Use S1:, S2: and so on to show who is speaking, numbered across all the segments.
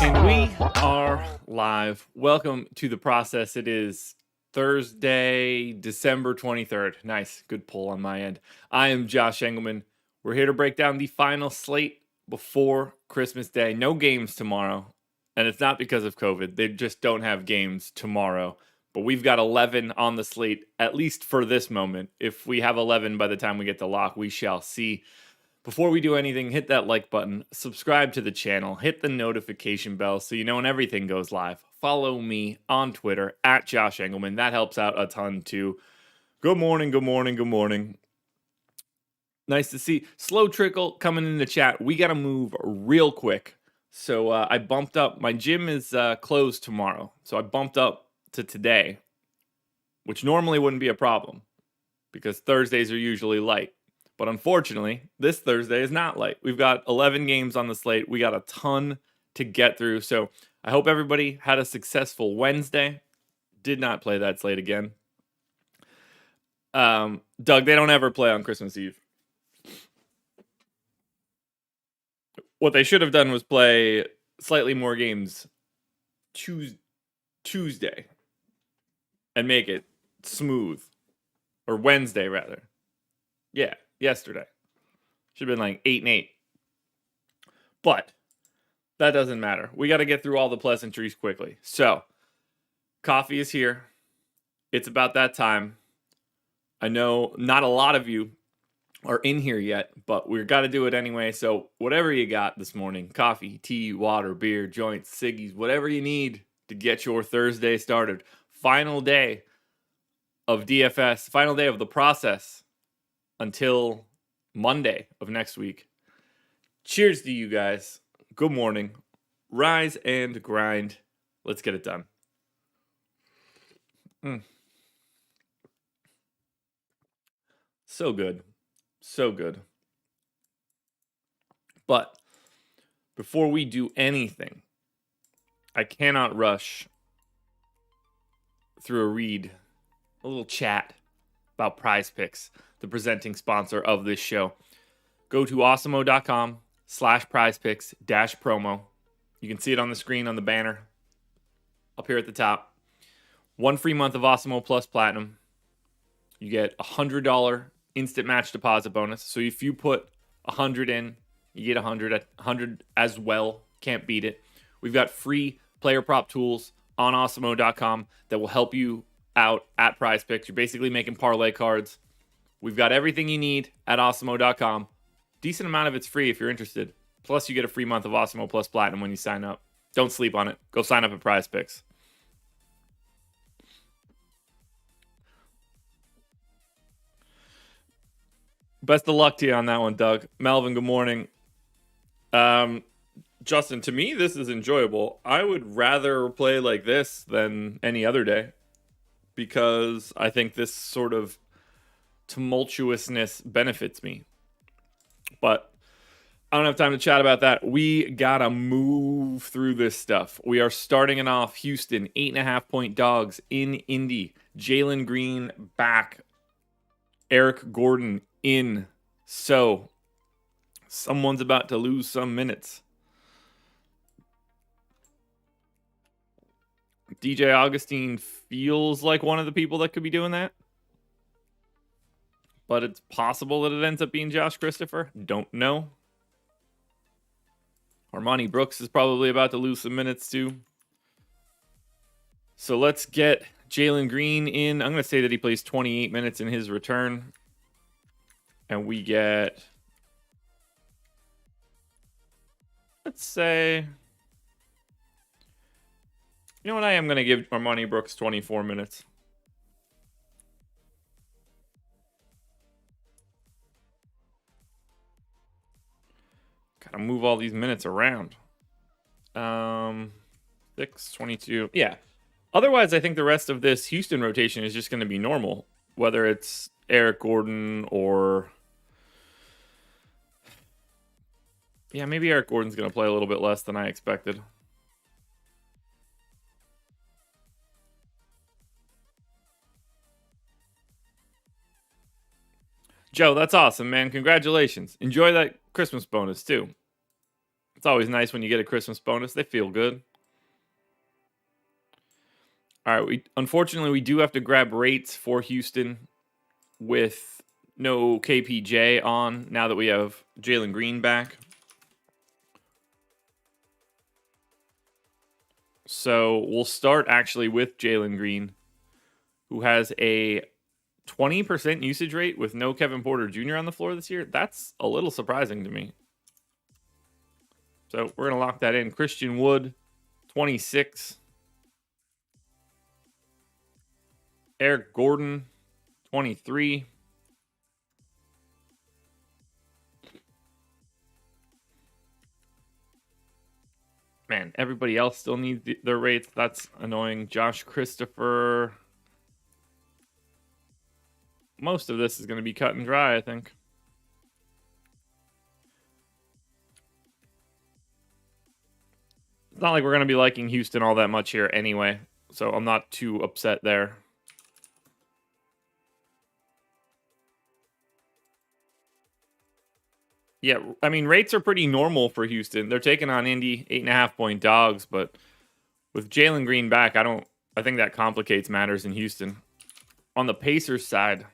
S1: And we are live. Welcome to the process. It is Thursday, December 23rd. Nice. Good pull on my end. I am Josh Engelman. We're here to break down the final slate before Christmas Day. No games tomorrow. And it's not because of COVID. They just don't have games tomorrow. But we've got 11 on the slate, at least for this moment. If we have 11 by the time we get to lock, we shall see. Before we do anything, hit that like button, subscribe to the channel, hit the notification bell so you know when everything goes live. Follow me on Twitter at Josh Engelman. That helps out a ton too. Good morning, good morning, good morning. Nice to see. Slow Trickle coming in the chat. We got to move real quick. So I bumped up. My gym is closed tomorrow. So I bumped up to today, which normally wouldn't be a problem because Thursdays are usually light. But unfortunately, this Thursday is not light. We've got 11 games on the slate. We got a ton to get through. So I hope everybody had a successful Wednesday. Did not play that slate again. Doug, they don't ever play on Christmas Eve. What they should have done was play slightly more games Tuesday and make it smooth. Or Wednesday, rather. Yeah. Yesterday. Should have been like 8-8. But that doesn't matter. We got to get through all the pleasantries quickly. So, coffee is here. It's about that time. I know not a lot of you are in here yet, but we've got to do it anyway. So, whatever you got this morning, coffee, tea, water, beer, joints, ciggies, whatever you need to get your Thursday started. Final day of DFS, final day of the process. Until Monday of next week. Cheers to you guys. Good morning. Rise and grind. Let's get it done. So good. So good. But before we do anything, I cannot rush through a little chat about Prize Picks, the presenting sponsor of this show. Go to awesemo.com/prizepicks-promo. You can see it on the screen on the banner up here at the top. 1 free month of Awesemo Plus Platinum. You get a $100 instant match deposit bonus. So if you put 100 in, you get 100 as well. Can't beat it. We've got free player prop tools on awesemo.com that will help you out at Prize Picks. You're basically making parlay cards. We've got everything you need at awesemo.com. Decent amount of it's free if you're interested. Plus, you get a free month of Awesemo Plus Platinum when you sign up. Don't sleep on it. Go sign up at Prize Picks. Best of luck to you on that one, Doug. Melvin, good morning. Justin, to me, this is enjoyable. I would rather play like this than any other day because I think this sort of tumultuousness benefits me. But I don't have time to chat about that. We gotta move through this stuff. We are starting it off. Houston, 8.5-point dogs in Indy. Jalen Green back. Eric Gordon in. So, someone's about to lose some minutes. DJ Augustine feels like one of the people that could be doing that. But it's possible that it ends up being Josh Christopher. Don't know. Armani Brooks is probably about to lose some minutes too. So let's get Jalen Green in. I'm going to say that he plays 28 minutes in his return. And we get, let's say, you know what? I am going to give Armani Brooks 24 minutes. Gotta move all these minutes around. 6, 22. Yeah. Otherwise, I think the rest of this Houston rotation is just going to be normal. Whether it's Eric Gordon or... Yeah, maybe Eric Gordon's going to play a little bit less than I expected. Joe, that's awesome, man. Congratulations. Enjoy that Christmas bonus, too. It's always nice when you get a Christmas bonus. They feel good. All right, unfortunately, we do have to grab rates for Houston with no KPJ on now that we have Jalen Green back. So we'll start actually with Jalen Green, who has a 20% usage rate with no Kevin Porter Jr. on the floor this year. That's a little surprising to me. So we're going to lock that in. Christian Wood, 26. Eric Gordon, 23. Man, everybody else still needs their rates. That's annoying. Josh Christopher. Most of this is going to be cut and dry, I think. It's not like we're going to be liking Houston all that much here anyway, so I'm not too upset there. Yeah, I mean, rates are pretty normal for Houston. They're taking on Indy, 8.5-point dogs, but with Jalen Green back, I think that complicates matters in Houston. On the Pacers side,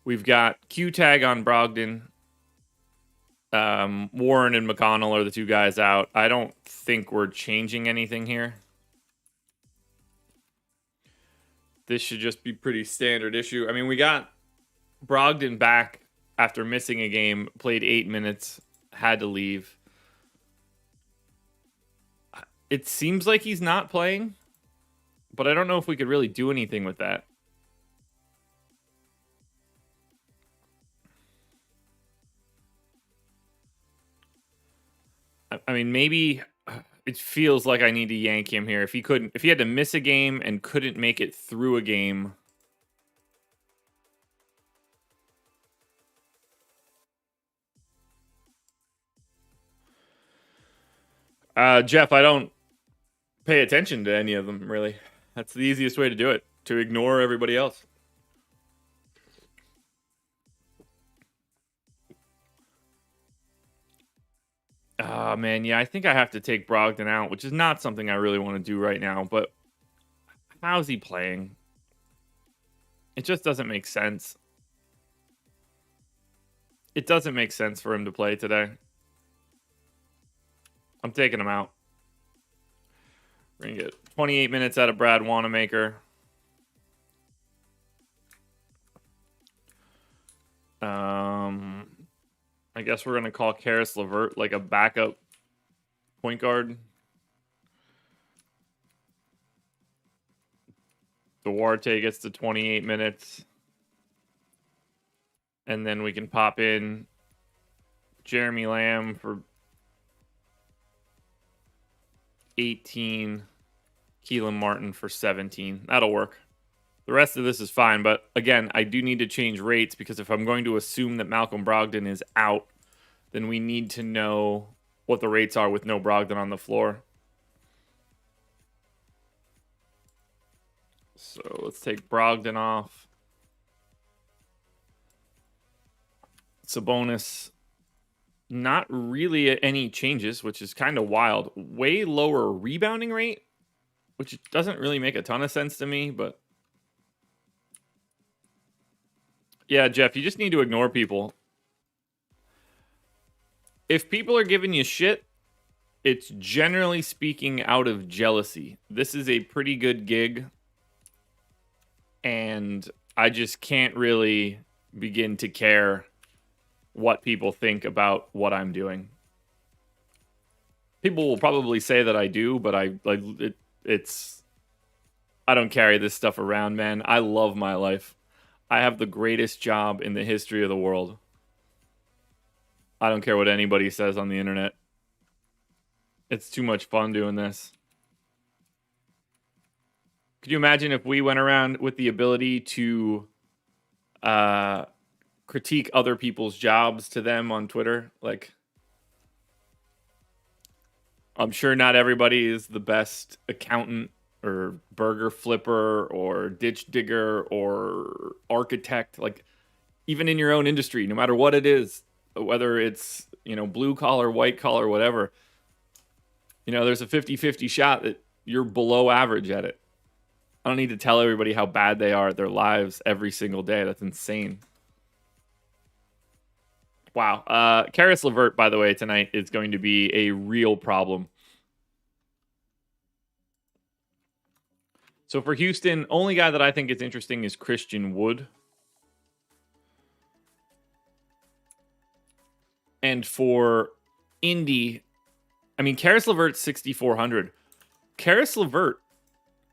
S1: we've got Q-Tag on Brogdon. Warren and McConnell are the two guys out. I don't think we're changing anything here. This should just be pretty standard issue. I mean, we got Brogdon back after missing a game, played 8 minutes, had to leave. It seems like he's not playing, but I don't know if we could really do anything with that. I mean, maybe it feels like I need to yank him here. If he had to miss a game and couldn't make it through a game. Jeff, I don't pay attention to any of them, really. That's the easiest way to do it, to ignore everybody else. Oh, man, yeah, I think I have to take Brogdon out, which is not something I really want to do right now, but how's he playing? It just doesn't make sense. It doesn't make sense for him to play today. I'm taking him out. We're going to get 28 minutes out of Brad Wanamaker. I guess we're going to call Karis LeVert like a backup point guard. Duarte gets to 28 minutes. And then we can pop in Jeremy Lamb for 18. Keelan Martin for 17. That'll work. The rest of this is fine, but again, I do need to change rates because if I'm going to assume that Malcolm Brogdon is out, then we need to know what the rates are with no Brogdon on the floor. So let's take Brogdon off. Sabonis, not really any changes, which is kind of wild. Way lower rebounding rate, which doesn't really make a ton of sense to me, but yeah, Jeff, you just need to ignore people. If people are giving you shit, it's generally speaking out of jealousy. This is a pretty good gig, and I just can't really begin to care what people think about what I'm doing. People will probably say that I do, but I don't carry this stuff around, man. I love my life. I have the greatest job in the history of the world. I don't care what anybody says on the internet. It's too much fun doing this. Could you imagine if we went around with the ability to critique other people's jobs to them on Twitter? Like, I'm sure not everybody is the best accountant or burger flipper or ditch digger or architect. Like, even in your own industry, no matter what it is, whether it's, blue collar, white collar, whatever, there's a 50-50 shot that you're below average at it. I don't need to tell everybody how bad they are at their lives every single day. That's insane. Wow. Karis LeVert, by the way, tonight is going to be a real problem. So for Houston, only guy that I think is interesting is Christian Wood. And for Indy, Karis LeVert's 6,400. Karis LeVert,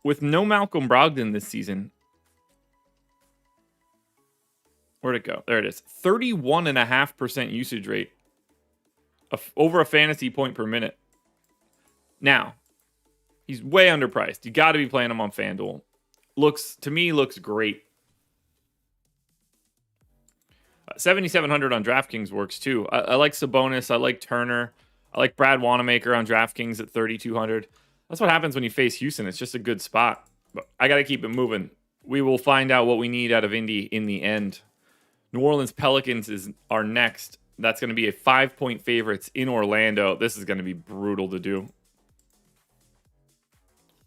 S1: with no Malcolm Brogdon this season. Where'd it go? There it is. 31.5% usage rate. Over a fantasy point per minute. Now, he's way underpriced. You got to be playing him on FanDuel. Looks great. 7,700 on DraftKings works too. I like Sabonis. I like Turner. I like Brad Wanamaker on DraftKings at 3,200. That's what happens when you face Houston. It's just a good spot. But I got to keep it moving. We will find out what we need out of Indy in the end. New Orleans Pelicans are next. That's going to be a 5-point favorites in Orlando. This is going to be brutal to do.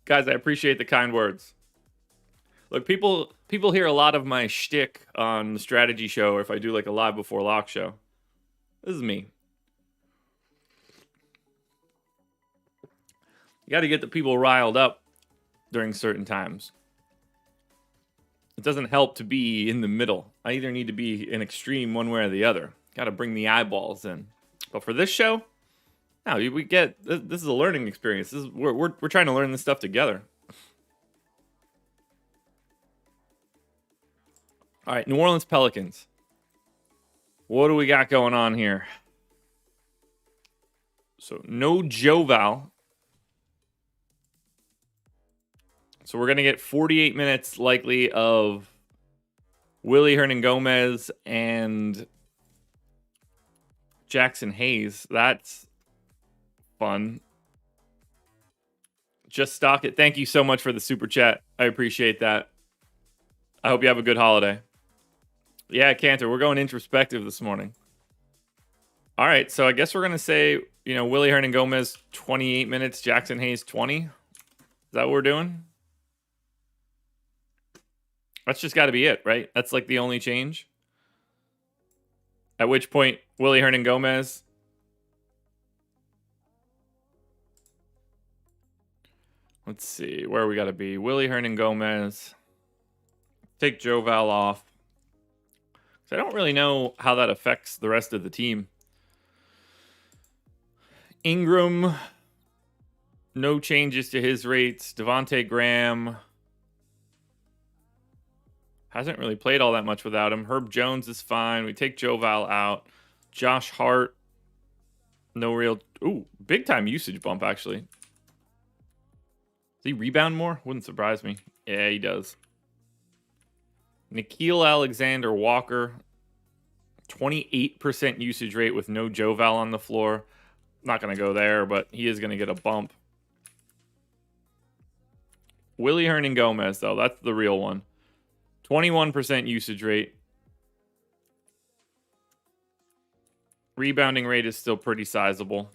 S1: Guys, I appreciate the kind words. Look, people hear a lot of my shtick on the strategy show, or if I do like a live before lock show. This is me. You got to get the people riled up during certain times. It doesn't help to be in the middle. I either need to be an extreme one way or the other. Got to bring the eyeballs in. But for this show, no, we get this is a learning experience. We're trying to learn this stuff together. All right, New Orleans Pelicans. What do we got going on here? So no Joe Val. So we're going to get 48 minutes likely of Willie Hernan-Gomez and Jackson Hayes. That's fun. Just stock it. Thank you so much for the super chat. I appreciate that. I hope you have a good holiday. Yeah, Cantor, we're going introspective this morning. All right, so I guess we're going to say, Willie Hernan-Gomez, 28 minutes, Jackson Hayes, 20. Is that what we're doing? That's just got to be it, right? That's like the only change. At which point, Willie Hernan-Gomez. Let's see, where we got to be. Willie Hernan-Gomez. Take Joe Val off. So I don't really know how that affects the rest of the team. Ingram, no changes to his rates. Devontae Graham hasn't really played all that much without him. Herb Jones is fine. We take Joe Val out. Josh Hart, no real... Ooh, big time usage bump, actually. Does he rebound more? Wouldn't surprise me. Yeah, he does. Nickeil Alexander-Walker, 28% usage rate with no Joe Val on the floor. Not going to go there, but he is going to get a bump. Willie Hernan-Gomez, though, that's the real one. 21% usage rate. Rebounding rate is still pretty sizable.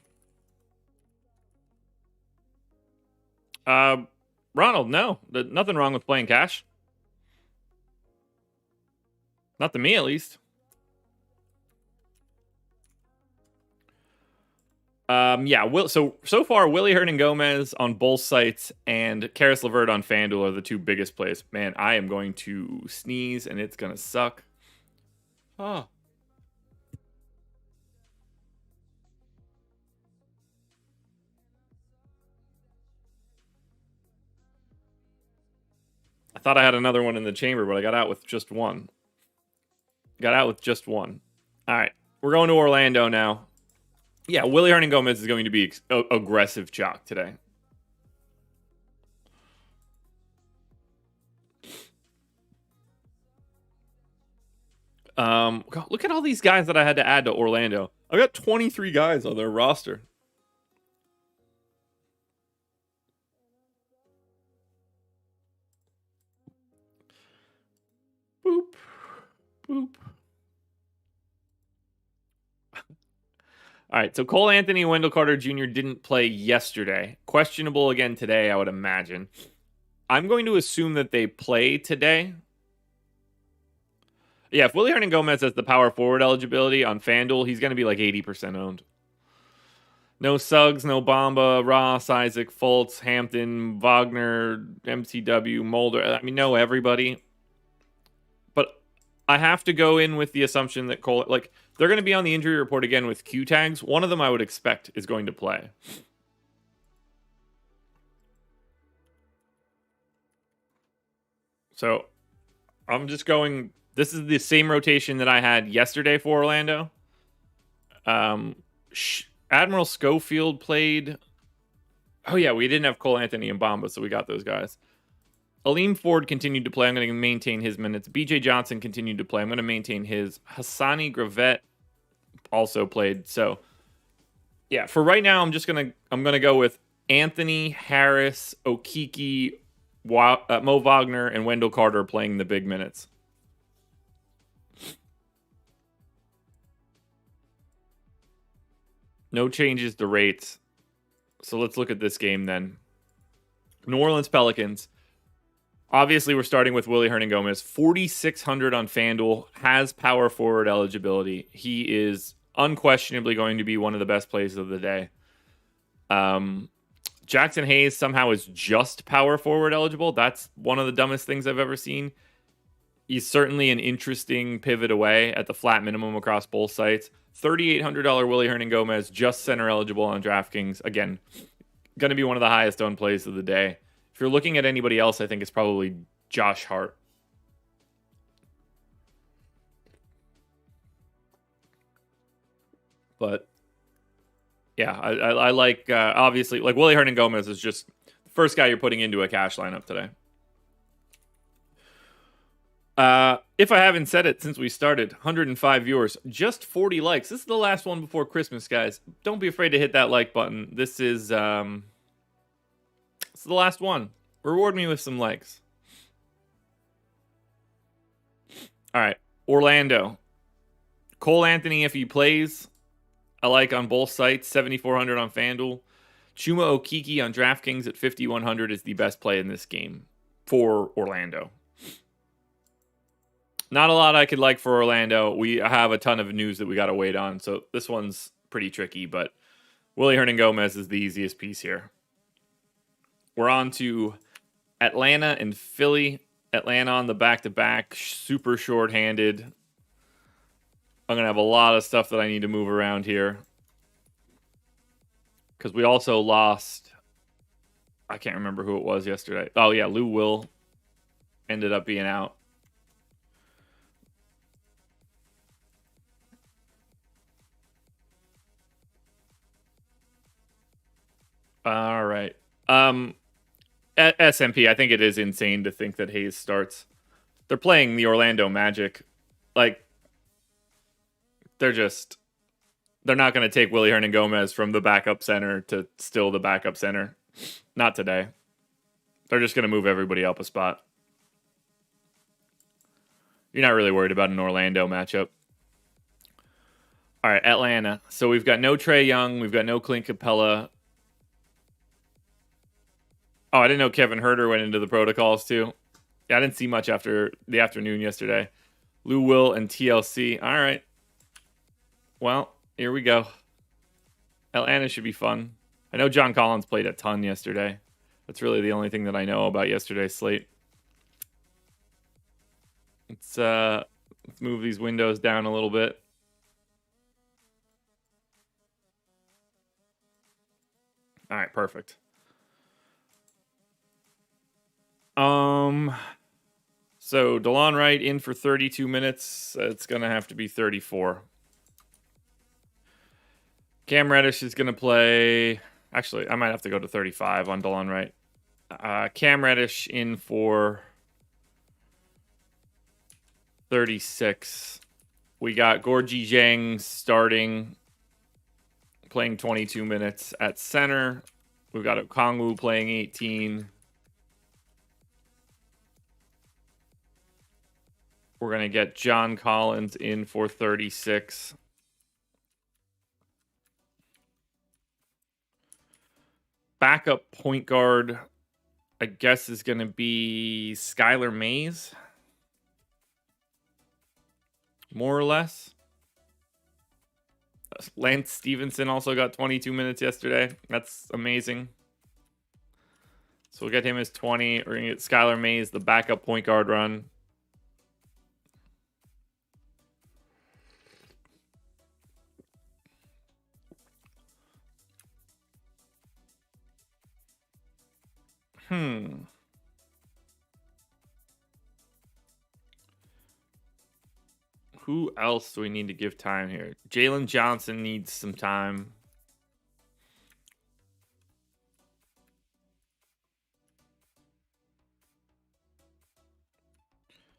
S1: Ronald, no. Nothing wrong with playing cash. Not to me, at least. Yeah. So far, Willie Hernangomez on both sites and Karis LeVert on FanDuel are the two biggest plays. Man, I am going to sneeze and it's gonna suck. Oh. I thought I had another one in the chamber, but I got out with just one. All right, we're going to Orlando now. Yeah, Willie Hernangomez is going to be aggressive chalk today. Look at all these guys that I had to add to Orlando. I got 23 guys on their roster. Boop. Boop. All right, so Cole Anthony and Wendell Carter Jr. didn't play yesterday. Questionable again today, I would imagine. I'm going to assume that they play today. Yeah, if Willie Hernangomez has the power forward eligibility on FanDuel, he's going to be like 80% owned. No Suggs, no Bamba, Ross, Isaac, Fultz, Hampton, Wagner, MCW, Mulder. I mean, no everybody. But I have to go in with the assumption that Cole, like, they're going to be on the injury report again with Q tags. One of them I would expect is going to play. So I'm just going. This is the same rotation that I had yesterday for Orlando. Admiral Schofield played. Oh, yeah, we didn't have Cole Anthony and Bamba, so we got those guys. Aleem Ford continued to play. I'm going to maintain his minutes. BJ Johnson continued to play. I'm going to maintain his. Hassani Gravett also played. So, yeah, for right now, I'm going to go with Anthony, Harris, Okiki, Mo Wagner, and Wendell Carter playing the big minutes. No changes to rates. So let's look at this game then. New Orleans Pelicans. Obviously, we're starting with Willie Hernangomez. 4,600 on FanDuel. Has power forward eligibility. He is unquestionably going to be one of the best plays of the day. Jackson Hayes somehow is just power forward eligible. That's one of the dumbest things I've ever seen. He's certainly an interesting pivot away at the flat minimum across both sites. $3,800 Willie Hernangomez, just center eligible on DraftKings. Again, going to be one of the highest owned plays of the day. If you're looking at anybody else, I think it's probably Josh Hart. But yeah, I like, obviously, like Willie Hernangomez is just the first guy you're putting into a cash lineup today. If I haven't said it since we started, 105 viewers, just 40 likes. This is the last one before Christmas, guys. Don't be afraid to hit that like button. This is the last one. Reward me with some likes. All right, Orlando. Cole Anthony, if he plays, I like on both sites. 7,400 on FanDuel. Chuma Okiki on DraftKings at 5,100 is the best play in this game for Orlando. Not a lot I could like for Orlando. We have a ton of news that we got to wait on, so this one's pretty tricky, but Willie Hernangomez is the easiest piece here. We're on to Atlanta and Philly. Atlanta on the back-to-back, super short-handed. I'm going to have a lot of stuff that I need to move around here. Because we also lost, I can't remember who it was yesterday. Oh, yeah, Lou Will ended up being out. All right. At SMP, I think it is insane to think that Hayes starts. They're playing the Orlando Magic. Like, they're not going to take Willie Hernangomez from the backup center to still the backup center. Not today. They're just going to move everybody up a spot. You're not really worried about an Orlando matchup. All right, Atlanta. So we've got no Trae Young. We've got no Clint Capella. Oh, I didn't know Kevin Herter went into the protocols too. Yeah, I didn't see much after the afternoon yesterday. Lou Will and TLC. All right. Well, here we go. Atlanta should be fun. I know John Collins played a ton yesterday. That's really the only thing that I know about yesterday's slate. Let's move these windows down a little bit. All right, perfect. So DeLon Wright in for 32 minutes. It's gonna have to be 34. Cam Reddish is gonna play. Actually, I might have to go to 35 on DeLon Wright. Cam Reddish in for 36. We got Gorgie Zhang starting, playing 22 minutes at center. We've got Okongwu playing 18. We're going to get John Collins in for 36. Backup point guard, I guess, is going to be Skylar Mays. More or less. Lance Stevenson also got 22 minutes yesterday. That's amazing. So we'll get him as 20. We're going to get Skylar Mays, the backup point guard run. Who else do we need to give time here? Jalen Johnson needs some time.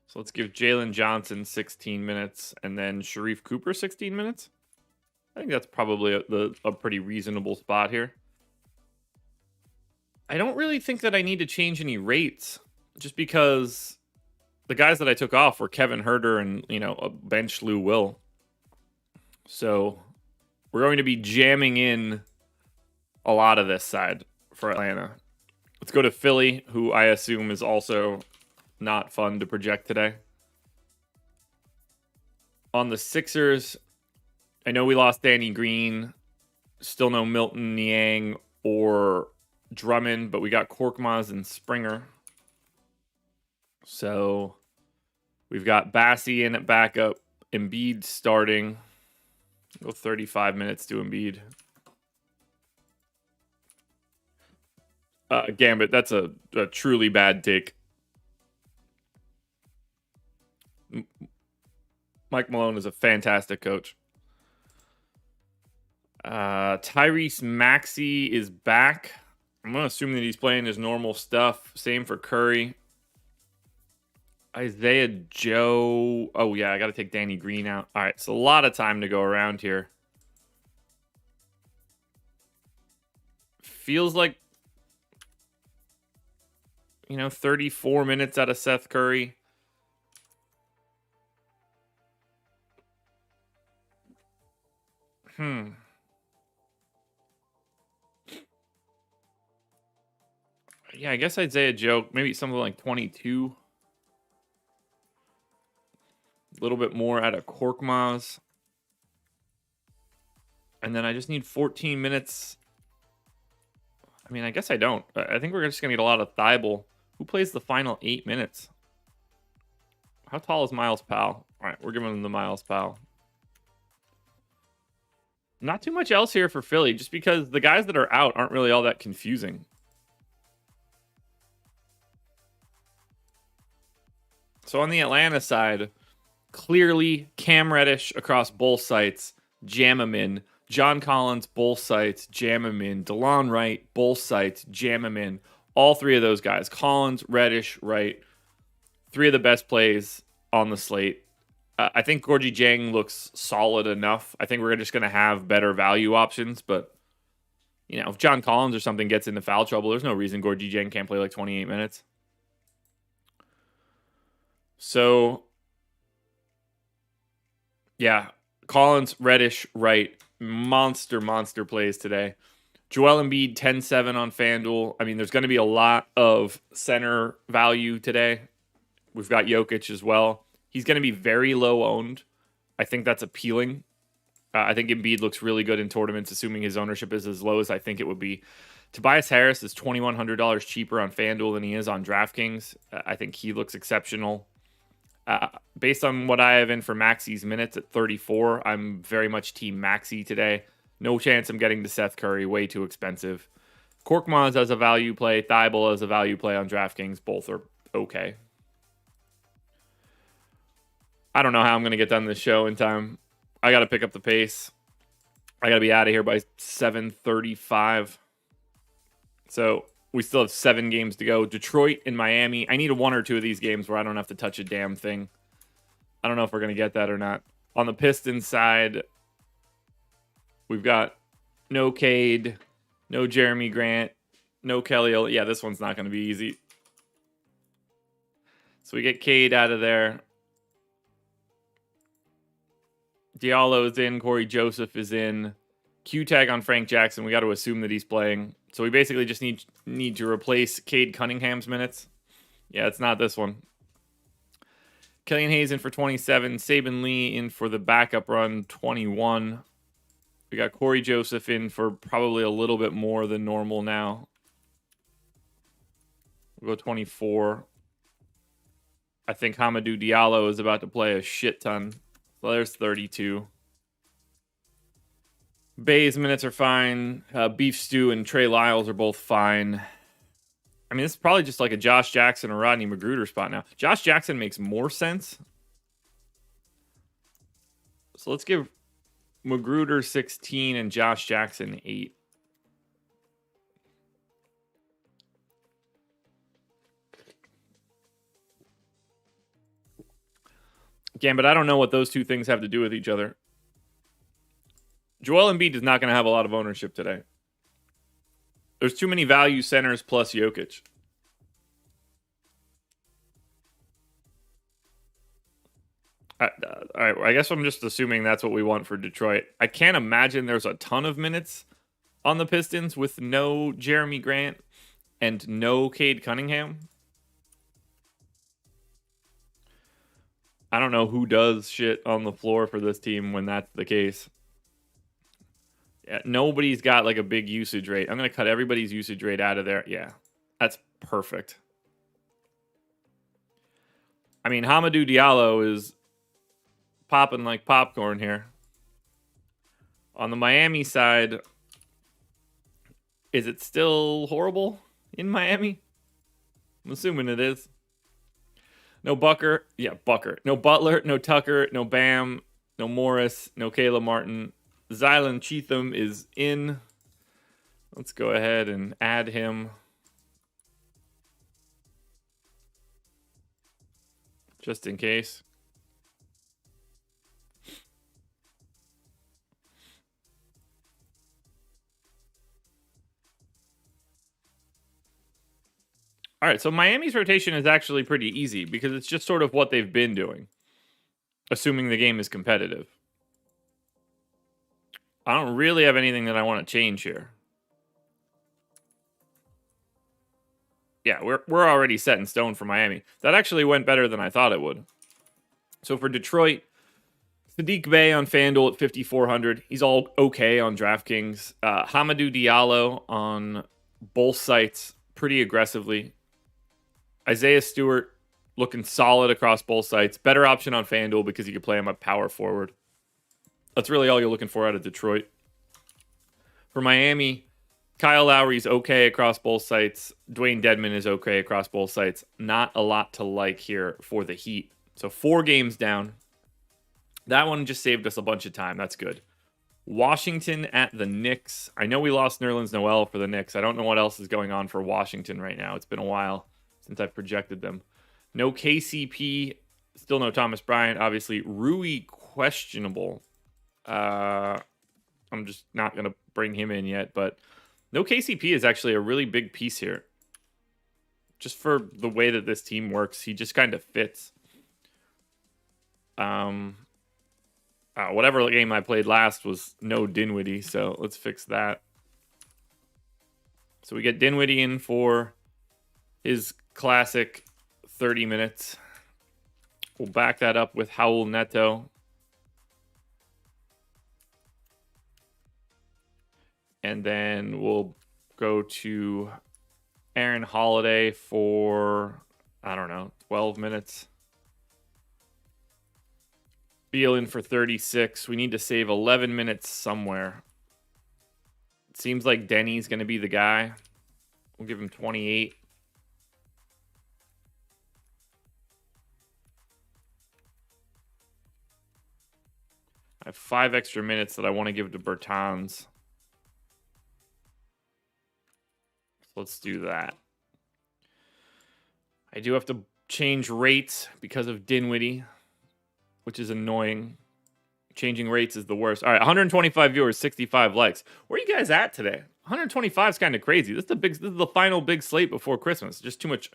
S1: So let's give Jalen Johnson 16 minutes and then Sharif Cooper 16 minutes. I think that's probably a pretty reasonable spot here. I don't really think that I need to change any rates just because the guys that I took off were Kevin Herter and, a bench Lou Will. So we're going to be jamming in a lot of this side for Atlanta. Let's go to Philly, who I assume is also not fun to project today. On the Sixers, I know we lost Danny Green. Still no Milton Niang or Drummond, but we got Korkmaz and Springer. So we've got Bassie in at backup. Embiid starting. Go 35 minutes to Embiid. Gambit, that's a truly bad take. Mike Malone is a fantastic coach. Tyrese Maxey is back. I'm going to assume that he's playing his normal stuff. Same for Curry. Isaiah Joe. Oh, yeah, I got to take Danny Green out. All right, so a lot of time to go around here. Feels like, 34 minutes out of Seth Curry. Yeah, I guess Isaiah Joe, maybe something like 22. A little bit more out of Korkmaz. And then I just need 14 minutes. I mean, I guess I don't. I think we're just going to get a lot of Thibault. Who plays the final 8 minutes? How tall is Miles Powell? All right, we're giving him the Miles Powell. Not too much else here for Philly, just because the guys that are out aren't really all that confusing. So on the Atlanta side, clearly Cam Reddish across both sites, jam him in. John Collins, both sites, jam him in. DeLon Wright, both sites, jam him in. All three of those guys, Collins, Reddish, Wright, three of the best plays on the slate. I think Gorgie Zhang looks solid enough. I think we're just going to have better value options, but if John Collins or something gets into foul trouble, there's no reason Gorgie Zhang can't play like 28 minutes. So, yeah, Collins, Reddish, Wright, monster plays today. Joel Embiid 10-7 on FanDuel. I mean, there's going to be a lot of center value today. We've got Jokic as well. He's going to be very low owned. I think that's appealing. I think Embiid looks really good in tournaments, assuming his ownership is as low as I think it would be. Tobias Harris is $2,100 cheaper on FanDuel than he is on DraftKings. I think he looks exceptional. Based on what I have in for Maxi's minutes at 34, I'm very much team Maxi today. No chance I'm getting to Seth Curry. Way too expensive. Korkmaz as a value play. Thibault as a value play on DraftKings. Both are okay. I don't know how I'm going to get done this show in time. I got to pick up the pace. I got to be out of here by 7:35. So we still have 7 games to go. Detroit and Miami. I need 1 or 2 of these games where I don't have to touch a damn thing. I don't know if we're going to get that or not. On the Pistons side, we've got no Cade, no Jeremy Grant, no Kelly. Yeah, this one's not going to be easy. So we get Cade out of there. Diallo is in. Corey Joseph is in. Q tag on Frank Jackson. We got to assume that he's playing. So we basically just need to replace Cade Cunningham's minutes. Yeah, it's not this one. Killian Hayes in for 27. Saban Lee in for the backup run, 21. We got Corey Joseph in for probably a little bit more than normal now. We'll go 24. I think Hamidou Diallo is about to play a shit ton. So there's 32. Bay's minutes are fine. Beef Stew and Trey Lyles are both fine. I mean, this is probably just like a Josh Jackson or Rodney Magruder spot now. Josh Jackson makes more sense. So let's give Magruder 16 and Josh Jackson 8. Again, but I don't know what those two things have to do with each other. Joel Embiid is not going to have a lot of ownership today. There's too many value centers plus Jokic. All right, I guess I'm just assuming that's what we want for Detroit. I can't imagine there's a ton of minutes on the Pistons with no Jeremy Grant and no Cade Cunningham. I don't know who does shit on the floor for this team when that's the case. Yeah, nobody's got like a big usage rate. I'm going to cut everybody's usage rate out of there. Yeah, that's perfect. I mean, Hamidou Diallo is popping like popcorn here. On the Miami side, is it still horrible in Miami? I'm assuming it is. No Bucker. Yeah, Bucker. No Butler, no Tucker, no Bam, no Morris, no Caleb Martin. Zylan Cheatham is in. Let's go ahead and add him. Just in case. All right, so Miami's rotation is actually pretty easy because it's just sort of what they've been doing, assuming the game is competitive. I don't really have anything that I want to change here. Yeah, we're already set in stone for Miami. That actually went better than I thought it would. So for Detroit, Sadiq Bey on FanDuel at 5,400. He's all okay on DraftKings. Hamidou Diallo on both sites pretty aggressively. Isaiah Stewart looking solid across both sites. Better option on FanDuel because you can play him at power forward. That's really all you're looking for out of Detroit. For Miami, Kyle Lowry's okay across both sites. Dwayne Dedmon is okay across both sites. Not a lot to like here for the Heat. So 4 games down. That one just saved us a bunch of time. That's good. Washington at the Knicks. I know we lost Nerlens Noel for the Knicks. I don't know what else is going on for Washington right now. It's been a while since I've projected them. No KCP. Still no Thomas Bryant. Obviously, Rui questionable. I'm just not going to bring him in yet. But no KCP is actually a really big piece here. Just for the way that this team works. He just kind of fits. Whatever game I played last was no Dinwiddie, so let's fix that. So we get Dinwiddie in for his classic 30 minutes. We'll back that up with Raul Neto. And then we'll go to Aaron Holiday for, I don't know, 12 minutes. Beal in for 36. We need to save 11 minutes somewhere. It seems like Denny's going to be the guy. We'll give him 28. I have 5 extra minutes that I want to give to Bertans. Let's do that. I do have to change rates because of Dinwiddie, which is annoying. Changing rates is the worst. All right, 125 viewers, 65 likes. Where are you guys at today? 125 is kind of crazy. This is the final big slate before Christmas. Just too much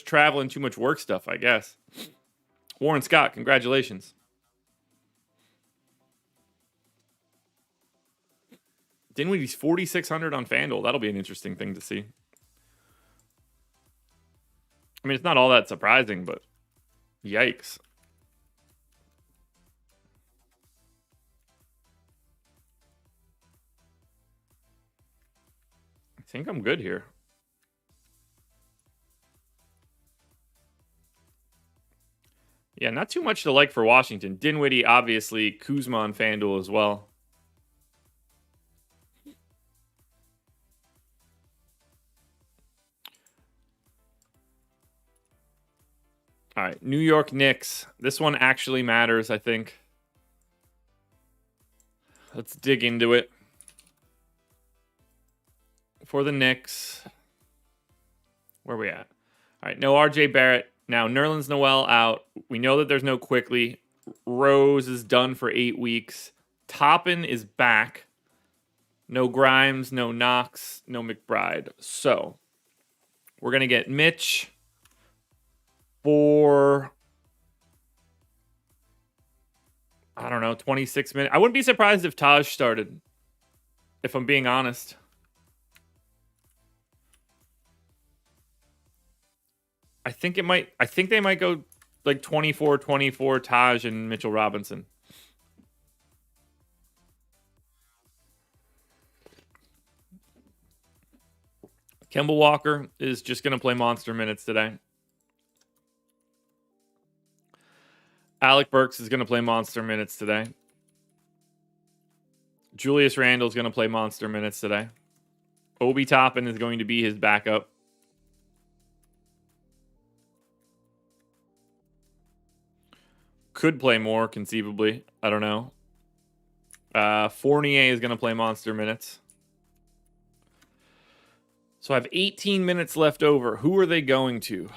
S1: traveling, too much work stuff, I guess. Warren Scott, congratulations. Dinwiddie's 4,600 on FanDuel. That'll be an interesting thing to see. I mean, it's not all that surprising, but yikes. I think I'm good here. Yeah, not too much to like for Washington. Dinwiddie, obviously. Kuzma on FanDuel as well. All right, New York Knicks. This one actually matters, I think. Let's dig into it. For the Knicks, where are we at? All right, no RJ Barrett. Now, Nerlens Noel out. We know that there's no Quickly. Rose is done for 8 weeks. Toppin is back. No Grimes, no Knox, no McBride. So, we're going to get Mitch for, I don't know, 26 minutes. I wouldn't be surprised if Taj started, if I'm being honest. I think they might go like 24-24 Taj and Mitchell Robinson. Kemba Walker is just going to play monster minutes today. Alec Burks is going to play monster minutes today. Julius Randle is going to play monster minutes today. Obi Toppin is going to be his backup. Could play more, conceivably. I don't know. Fournier is going to play monster minutes. So I have 18 minutes left over. Who are they going to?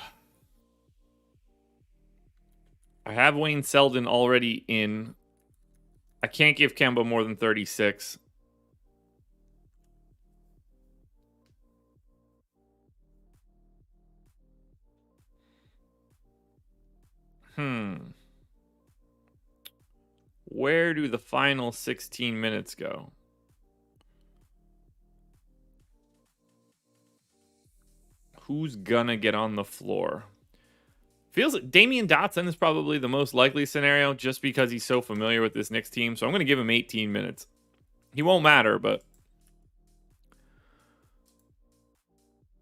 S1: I have Wayne Selden already in. I can't give Kemba more than 36. Where do the final 16 minutes go? Who's gonna get on the floor? Feels like Damian Dotson is probably the most likely scenario just because he's so familiar with this Knicks team. So I'm going to give him 18 minutes. He won't matter, but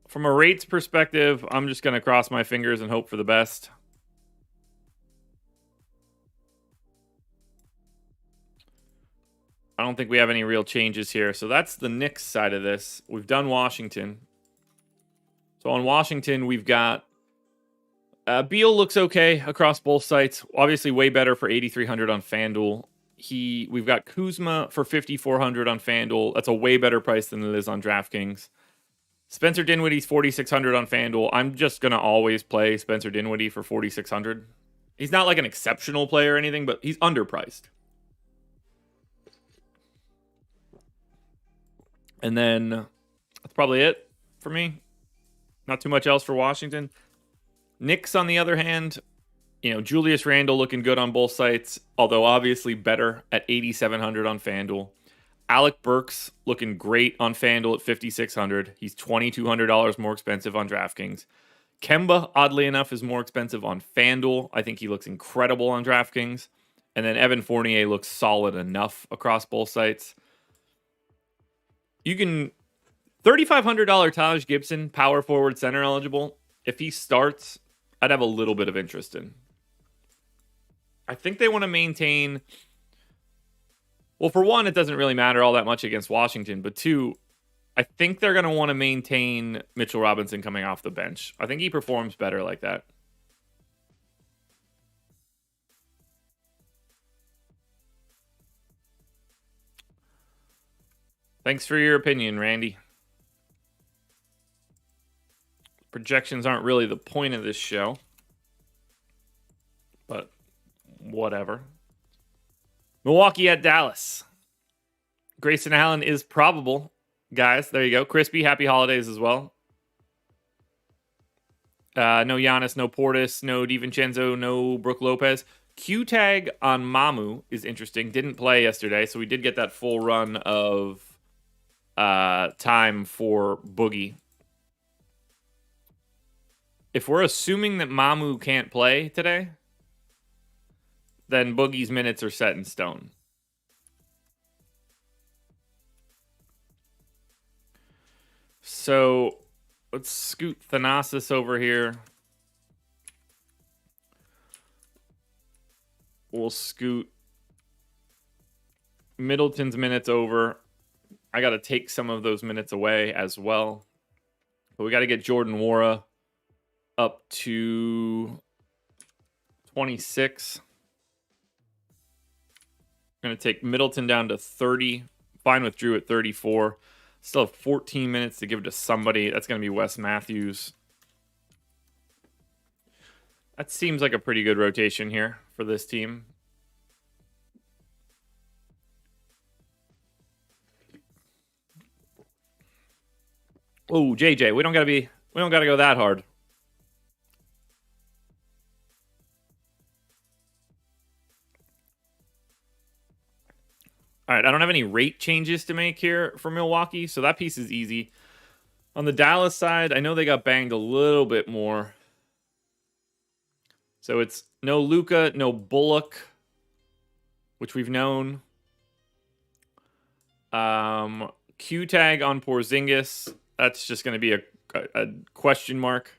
S1: from a rates perspective, I'm just going to cross my fingers and hope for the best. I don't think we have any real changes here. So that's the Knicks side of this. We've done Washington. So on Washington, we've got Beal looks okay across both sites. Obviously, way better for 8,300 on FanDuel. We've got Kuzma for 5,400 on FanDuel. That's a way better price than it is on DraftKings. Spencer Dinwiddie's 4,600 on FanDuel. I'm just gonna always play Spencer Dinwiddie for 4,600. He's not like an exceptional player or anything, but he's underpriced. And then that's probably it for me. Not too much else for Washington. Knicks, on the other hand, Julius Randle looking good on both sites, although obviously better at 8,700 on FanDuel. Alec Burks looking great on FanDuel at 5,600. He's $2,200 more expensive on DraftKings. Kemba, oddly enough, is more expensive on FanDuel. I think he looks incredible on DraftKings. And then Evan Fournier looks solid enough across both sites. You can $3,500 Taj Gibson, power forward, center eligible. If he starts, I'd have a little bit of interest in. I think they want to maintain. Well, for one, it doesn't really matter all that much against Washington. But two, I think they're going to want to maintain Mitchell Robinson coming off the bench. I think he performs better like that. Thanks for your opinion, Randy. Projections aren't really the point of this show, but whatever. Milwaukee at Dallas. Grayson Allen is probable. Guys, there you go. Crispy, happy holidays as well. No Giannis, no Portis, no DiVincenzo, no Brook Lopez. Q-tag on Mamu is interesting. Didn't play yesterday, so we did get that full run of time for Boogie. If we're assuming that Mamu can't play today, then Boogie's minutes are set in stone. So let's scoot Thanasis over here. We'll scoot Middleton's minutes over. I got to take some of those minutes away as well. But we got to get Jordan Nwora up to 26. I'm going to take Middleton down to 30. Fine with Drew at 34. Still have 14 minutes to give to somebody. That's going to be Wes Matthews. That seems like a pretty good rotation here for this team. Oh, JJ, we don't gotta go that hard. All right, I don't have any rate changes to make here for Milwaukee, so that piece is easy. On the Dallas side, I know they got banged a little bit more. So it's no Luka, no Bullock, which we've known. Q-tag on Porzingis. That's just going to be a question mark.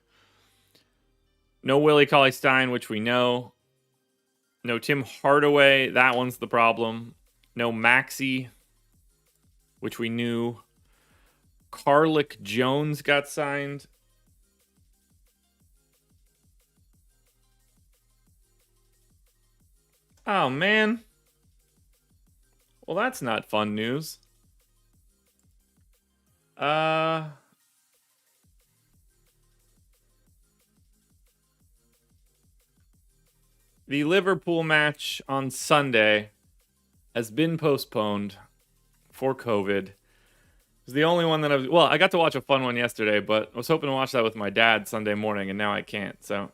S1: No Willie Cauley-Stein, which we know. No Tim Hardaway. That one's the problem. No Maxey, which we knew. Carlick Jones got signed. Oh, man. Well, that's not fun news. The Liverpool match on Sunday has been postponed for COVID. It was the only one that I got to watch a fun one yesterday, but I was hoping to watch that with my dad Sunday morning, and now I can't, so.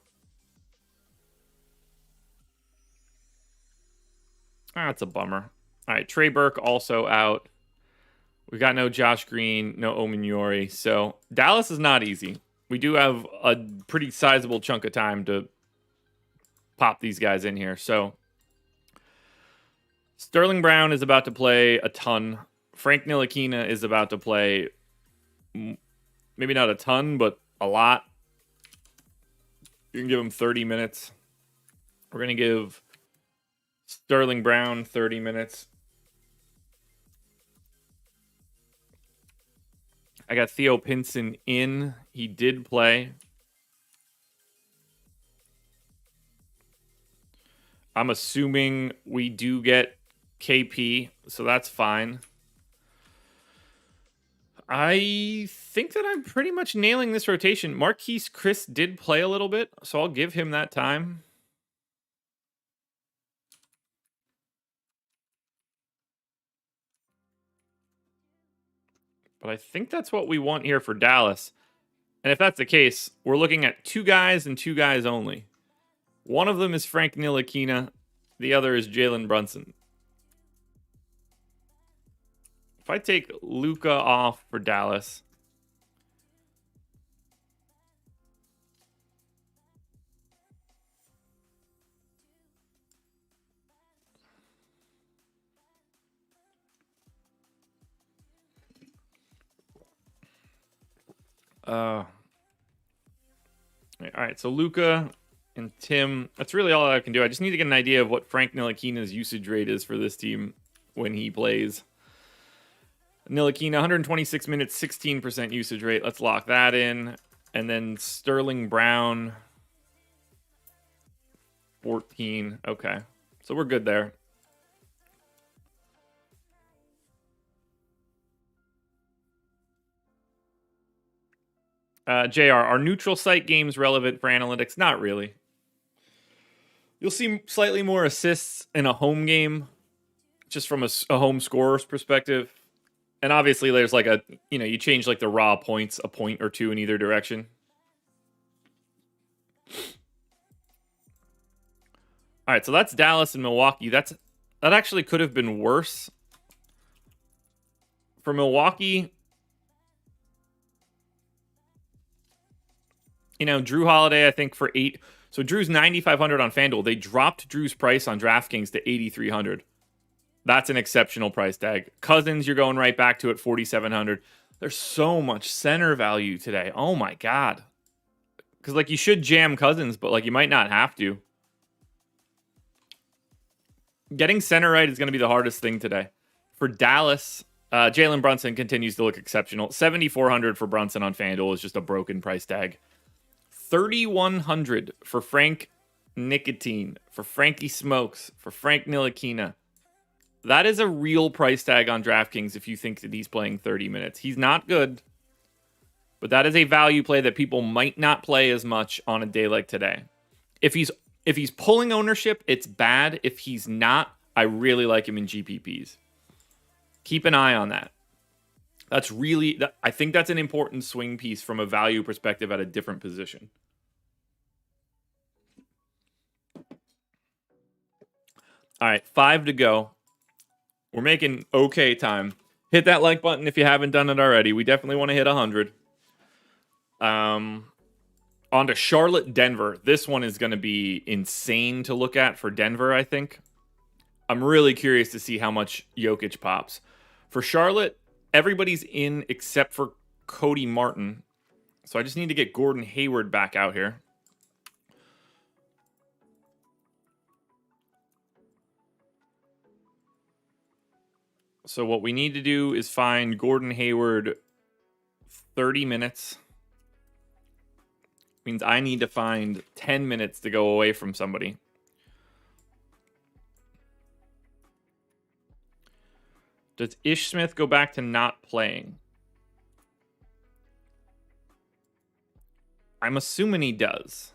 S1: That's a bummer. All right, Trey Burke also out. We got no Josh Green, no Ominori. So Dallas is not easy. We do have a pretty sizable chunk of time to pop these guys in here. So Sterling Brown is about to play a ton. Frank Ntilikina is about to play maybe not a ton, but a lot. You can give him 30 minutes. We're going to give Sterling Brown 30 minutes. I got Theo Pinson in. He did play. I'm assuming we do get KP, so that's fine. I think that I'm pretty much nailing this rotation. Marquise Chris did play a little bit, so I'll give him that time. But I think that's what we want here for Dallas. And if that's the case, we're looking at two guys and two guys only. One of them is Frank Ntilikina. The other is Jalen Brunson. If I take Luka off for Dallas, all right, so Luka and Tim, that's really all I can do. I just need to get an idea of what Frank Ntilikina's usage rate is for this team when he plays. Ntilikina, 126 minutes, 16% usage rate. Let's lock that in. And then Sterling Brown, 14. Okay, so we're good there. JR, are neutral site games relevant for analytics? Not really. You'll see slightly more assists in a home game, just from a home scorer's perspective. And obviously, there's like you change like the raw points, a point or two in either direction. All right, so that's Dallas and Milwaukee. That actually could have been worse. For Milwaukee, Drew Holiday, I think for 8. So Drew's 9,500 on FanDuel. They dropped Drew's price on DraftKings to 8,300. That's an exceptional price tag. Cousins, you're going right back to at 4,700. There's so much center value today. Oh my God. Because like you should jam Cousins, but like you might not have to. Getting center right is going to be the hardest thing today. For Dallas, Jalen Brunson continues to look exceptional. 7,400 for Brunson on FanDuel is just a broken price tag. 3,100 for Frank Nicotine, for Frankie Smokes, for Frank Ntilikina. That is a real price tag on DraftKings if you think that he's playing 30 minutes. He's not good, but that is a value play that people might not play as much on a day like today. If he's pulling ownership, it's bad. If he's not, I really like him in GPPs. Keep an eye on that. I think that's an important swing piece from a value perspective at a different position. All right, 5 to go. We're making okay time. Hit that like button if you haven't done it already. We definitely want to hit 100. On to Charlotte, Denver. This one is going to be insane to look at for Denver, I think. I'm really curious to see how much Jokic pops. For Charlotte, everybody's in except for Cody Martin. So I just need to get Gordon Hayward back out here. So what we need to do is find Gordon Hayward 30 minutes. Means I need to find 10 minutes to go away from somebody. Does Ish Smith go back to not playing? I'm assuming he does.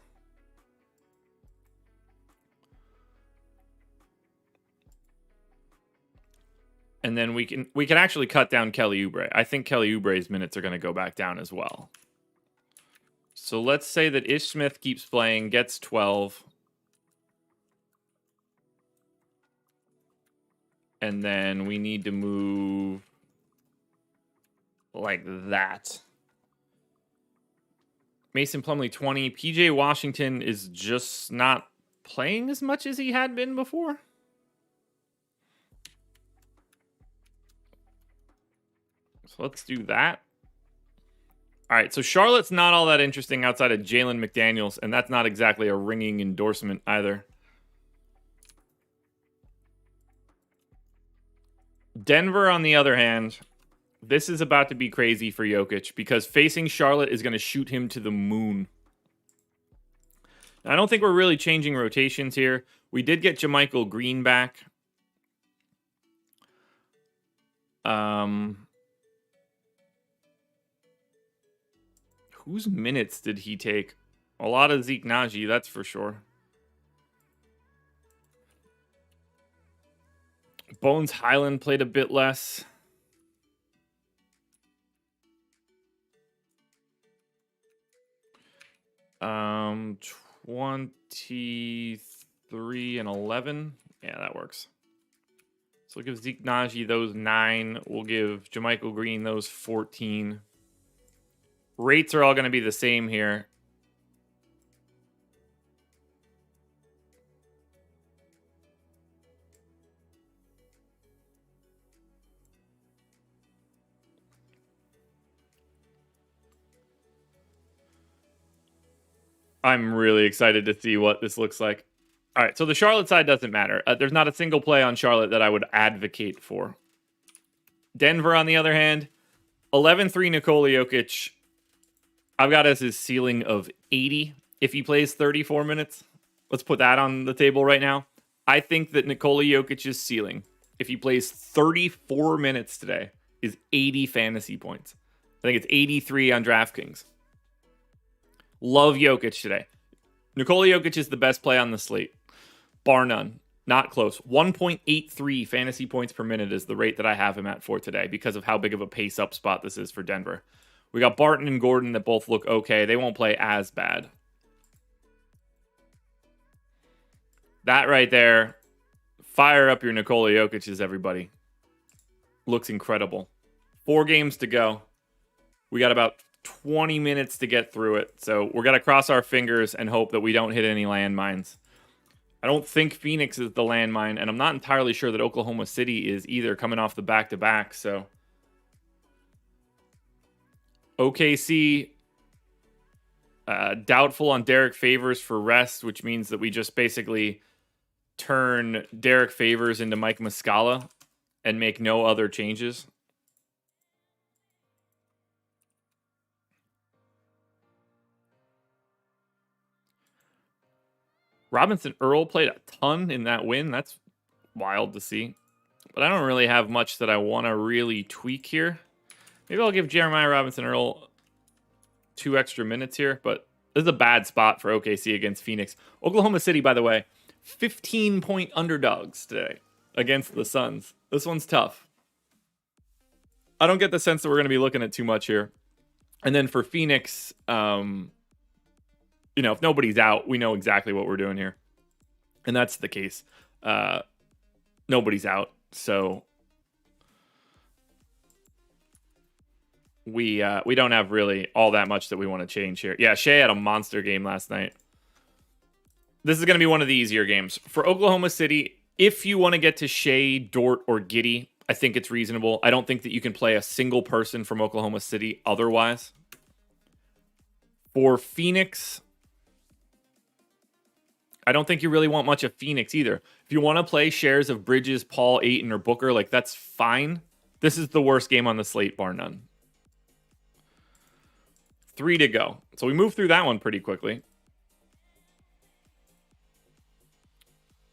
S1: And then we can actually cut down Kelly Oubre. I think Kelly Oubre's minutes are going to go back down as well. So let's say that Ish Smith keeps playing, gets 12. And then we need to move like that. Mason Plumlee 20. PJ Washington is just not playing as much as he had been before. So let's do that. All right, so Charlotte's not all that interesting outside of Jalen McDaniels, and that's not exactly a ringing endorsement either. Denver, on the other hand, this is about to be crazy for Jokic because facing Charlotte is going to shoot him to the moon. Now, I don't think we're really changing rotations here. We did get JaMychal Green back. Whose minutes did he take? A lot of Zeke Naji, that's for sure. Bones Highland played a bit less. Um, 23 and 11. Yeah, that works. we'll give Zeke Naji those 9. We'll give Jermichael Green those 14. Rates are all going to be the same here. I'm really excited to see what this looks like. All right, so the Charlotte side doesn't matter. There's not a single play on Charlotte that I would advocate for. Denver, on the other hand, 11-3 Nikola Jokic. I've got as his ceiling of 80 if he plays 34 minutes. Let's put that on the table right now. I think that Nikola Jokic's ceiling, if he plays 34 minutes today, is 80 fantasy points. I think it's 83 on DraftKings. Love Jokic today. Nikola Jokic is the best play on the slate. Bar none. Not close. 1.83 fantasy points per minute is the rate that I have him at for today because of how big of a pace up spot this is for Denver. We got Barton and Gordon that both look okay. They won't play as bad. That right there. Fire up your Nikola Jokic's, everybody. Looks incredible. 4 games to go. We got about 20 minutes to get through it. So we're going to cross our fingers and hope that we don't hit any landmines. I don't think Phoenix is the landmine, and I'm not entirely sure that Oklahoma City is either, coming off the back-to-back. So OKC, doubtful on Derek Favors for rest, which means that we just basically turn Derek Favors into Mike Muscala and make no other changes. Robinson Earl played a ton in that win. That's wild to see. But I don't really have much that I want to really tweak here. Maybe I'll give Jeremiah Robinson Earl 2 extra minutes here. But this is a bad spot for OKC against Phoenix. Oklahoma City, by the way, 15-point underdogs today against the Suns. This one's tough. I don't get the sense that we're going to be looking at too much here. And then for Phoenix, if nobody's out, we know exactly what we're doing here. And that's the case. Nobody's out. So we don't have really all that much that we want to change here. Yeah, Shea had a monster game last night. This is going to be one of the easier games. For Oklahoma City, if you want to get to Shea, Dort, or Giddey, I think it's reasonable. I don't think that you can play a single person from Oklahoma City otherwise. For Phoenix, I don't think you really want much of Phoenix either. If you want to play shares of Bridges, Paul, Ayton, or Booker, that's fine. This is the worst game on the slate, bar none. 3 to go. So we moved through that one pretty quickly.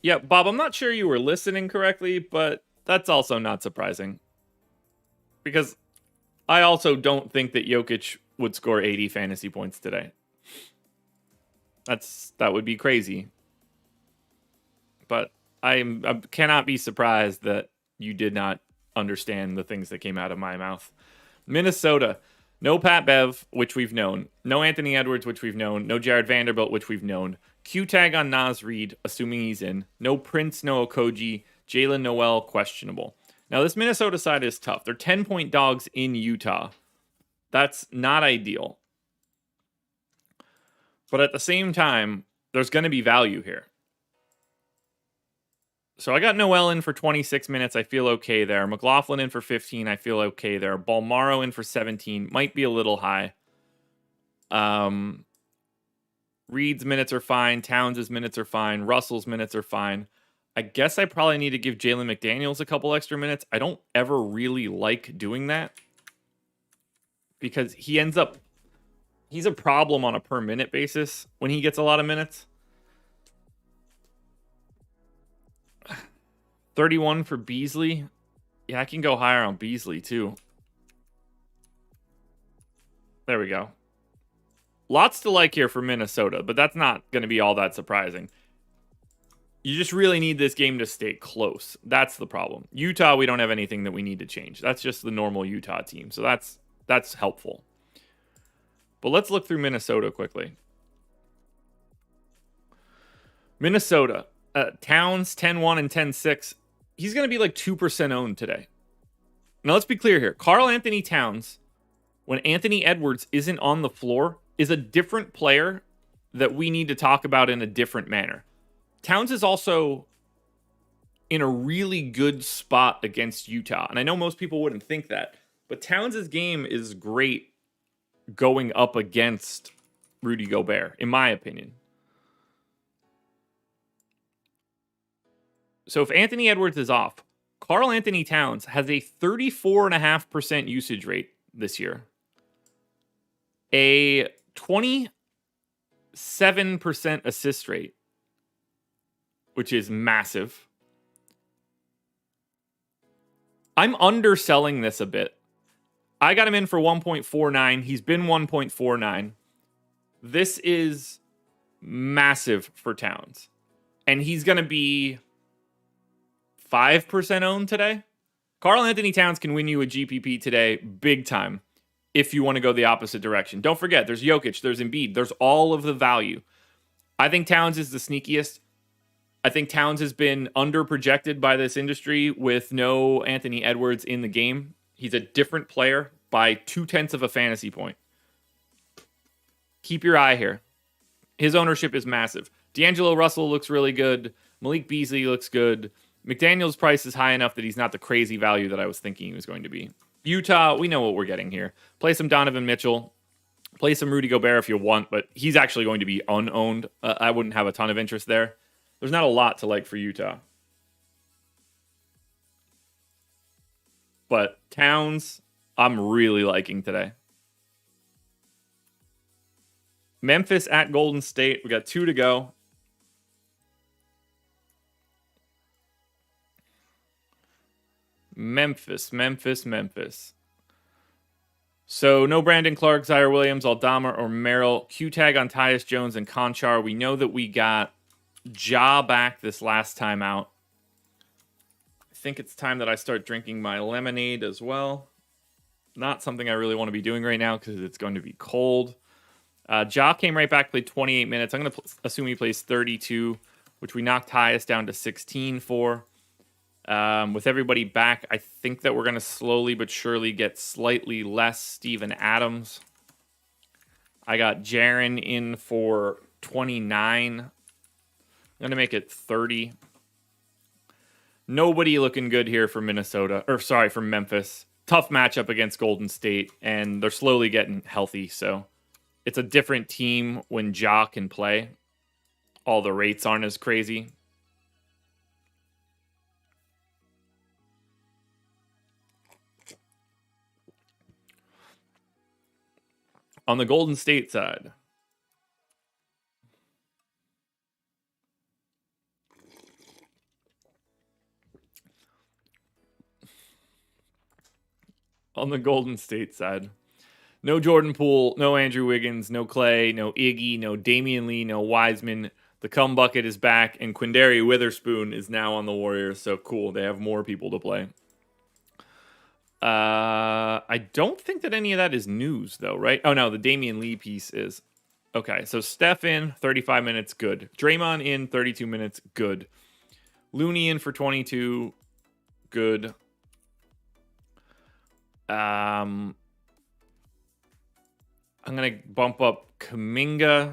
S1: Yeah, Bob, I'm not sure you were listening correctly, but that's also not surprising. Because I also don't think that Jokic would score 80 fantasy points today. That would be crazy. But I cannot be surprised that you did not understand the things that came out of my mouth. Minnesota. No Pat Bev, which we've known. No Anthony Edwards, which we've known. No Jared Vanderbilt, which we've known. Q-tag on Naz Reid, assuming he's in. No Prince, no Okogie. Jalen Noel, questionable. Now, this Minnesota side is tough. They're 10-point dogs in Utah. That's not ideal. But at the same time, there's going to be value here. So I got Noel in for 26 minutes. I feel okay there. McLaughlin in for 15. I feel okay there. Balmaro in for 17. Might be a little high. Reed's minutes are fine. Towns' minutes are fine. Russell's minutes are fine. I guess I probably need to give Jalen McDaniels a couple extra minutes. I don't ever really like doing that because he's a problem on a per minute basis when he gets a lot of minutes. 31 for Beasley. Yeah, I can go higher on Beasley too. There we go. Lots to like here for Minnesota, but that's not going to be all that surprising. You just really need this game to stay close. That's the problem. Utah, we don't have anything that we need to change. That's just the normal Utah team. So that's helpful. But let's look through Minnesota quickly. Minnesota. Towns 10-1 and 10-6. he's going to be like 2% owned today. Now, let's be clear here. Karl Anthony Towns, when Anthony Edwards isn't on the floor, is a different player that we need to talk about in a different manner. Towns is also in a really good spot against Utah. And I know most people wouldn't think that, but Towns' game is great going up against Rudy Gobert, in my opinion. So if Anthony Edwards is off, Karl Anthony Towns has a 34.5% usage rate this year, a 27% assist rate, which is massive. I'm underselling this a bit. I got him in for 1.49. He's been 1.49. This is massive for Towns. And he's going to be 5% owned today. Karl Anthony Towns can win you a GPP today big time if you want to go the opposite direction. Don't forget, there's Jokic, there's Embiid, there's all of the value. I think Towns is the sneakiest. I think Towns has been underprojected by this industry with no Anthony Edwards in the game. He's a different player by 0.2 of a fantasy point. Keep your eye here. His ownership is massive. D'Angelo Russell looks really good. Malik Beasley looks good. McDaniel's price is high enough that he's not the crazy value that I was thinking he was going to be. Utah, we know what we're getting here. Play some Donovan Mitchell. Play some Rudy Gobert if you want, but he's actually going to be unowned. I wouldn't have a ton of interest there. There's not a lot to like for Utah. But Towns, I'm really liking today. Memphis at Golden State. We got 2 to go. Memphis. So no Brandon Clark, Zaire Williams, Aldama, or Merrill. Q-tag on Tyus Jones and Conchar. We know that we got Ja back this last time out. I think it's time that I start drinking my lemonade as well. Not something I really want to be doing right now because it's going to be cold. Ja came right back, played 28 minutes. I'm going to assume he plays 32, which we knocked Tyus down to 16 for. With everybody back, I think that we're going to slowly but surely get slightly less Steven Adams. I got Jaren in for 29. I'm going to make it 30. Nobody looking good here for for Memphis. Tough matchup against Golden State, and they're slowly getting healthy, so it's a different team when Ja can play. All the rates aren't as crazy. On the Golden State side, no Jordan Poole, no Andrew Wiggins, no Clay, no Iggy, no Damian Lee, no Wiseman. The cum bucket is back, and Quindary Witherspoon is now on the Warriors. So cool, they have more people to play. I don't think that any of that is news, though, right? Oh, no, the Damian Lee piece is. Okay, so Steph in, 35 minutes, good. Draymond in, 32 minutes, good. Looney in for 22, good. I'm going to bump up Kuminga